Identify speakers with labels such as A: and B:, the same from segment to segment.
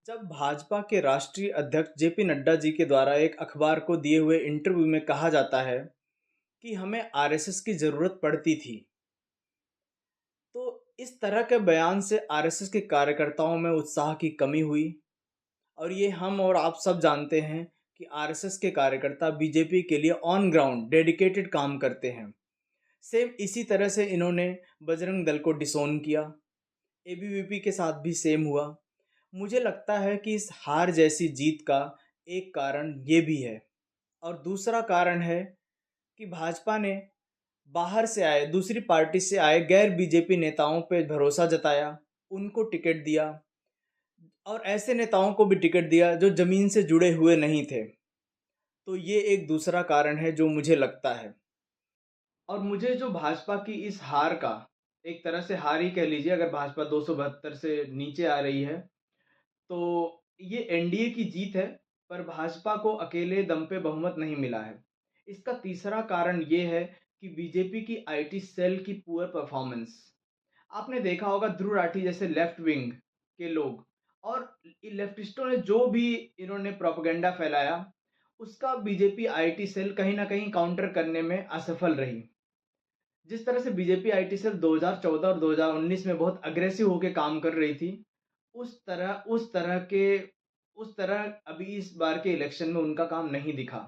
A: जब भाजपा के राष्ट्रीय अध्यक्ष जेपी नड्डा जी के द्वारा एक अखबार को दिए हुए इंटरव्यू में कहा जाता है कि हमें आरएसएस की जरूरत पड़ती थी, तो इस तरह के बयान से आरएसएस के कार्यकर्ताओं में उत्साह की कमी हुई। और ये हम और आप सब जानते हैं कि आरएसएस के कार्यकर्ता बीजेपी के लिए ऑन ग्राउंड डेडिकेटेड काम करते हैं। सेम इसी तरह से इन्होंने बजरंग दल को डिसोन किया। एबीवीपी के साथ भी सेम हुआ। मुझे लगता है कि इस हार जैसी जीत का एक कारण ये भी है, और दूसरा कारण है कि भाजपा ने बाहर से आए, दूसरी पार्टी से आए गैर बीजेपी नेताओं पे भरोसा जताया, उनको टिकट दिया, और ऐसे नेताओं को भी टिकट दिया जो जमीन से जुड़े हुए नहीं थे। तो ये एक दूसरा कारण है जो मुझे लगता है। और मुझे जो भाजपा की इस हार का, एक तरह से हार ही कह लीजिए अगर भाजपा 272 से नीचे आ रही है, तो ये एनडीए की जीत है, पर भाजपा को अकेले दम पे बहुमत नहीं मिला है। इसका तीसरा कारण ये है कि बीजेपी की आईटी सेल की पुअर परफॉर्मेंस। आपने देखा होगा ध्रुव राठी जैसे लेफ्ट विंग के लोग और लेफ्टिस्टों ने जो भी इन्होंने प्रोपेगेंडा फैलाया, उसका बीजेपी आईटी सेल कहीं ना कहीं काउंटर करने में असफल रही। जिस तरह से बीजेपी आईटी सेल 2014 और 2019 में बहुत अग्रेसिव होकर काम कर रही थी, उस तरह अभी इस बार के इलेक्शन में उनका काम नहीं दिखा।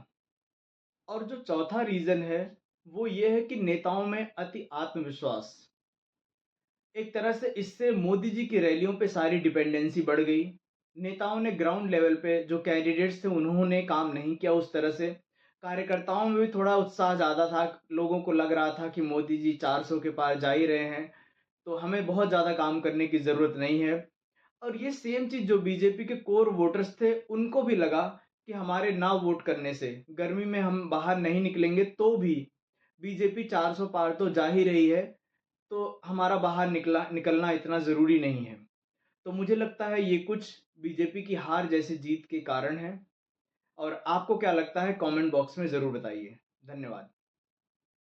A: और जो चौथा रीजन है, वो ये है कि नेताओं में अति आत्मविश्वास। एक तरह से इससे मोदी जी की रैलियों पे सारी डिपेंडेंसी बढ़ गई। नेताओं ने ग्राउंड लेवल पे जो कैंडिडेट्स थे उन्होंने काम नहीं किया उस तरह से। कार्यकर्ताओं में भी थोड़ा उत्साह ज़्यादा था, लोगों को लग रहा था कि मोदी जी 400 के पार जा ही रहे हैं, तो हमें बहुत ज़्यादा काम करने की ज़रूरत नहीं है। और ये सेम चीज़ जो बीजेपी के कोर वोटर्स थे, उनको भी लगा कि हमारे ना वोट करने से गर्मी में हम बाहर नहीं निकलेंगे तो भी बीजेपी 400 पार तो जा ही रही है, तो हमारा बाहर निकलना इतना ज़रूरी नहीं है। तो मुझे लगता है ये कुछ बीजेपी की हार जैसी जीत के कारण है। और आपको क्या लगता है, कमेंट बॉक्स में ज़रूर बताइए। धन्यवाद।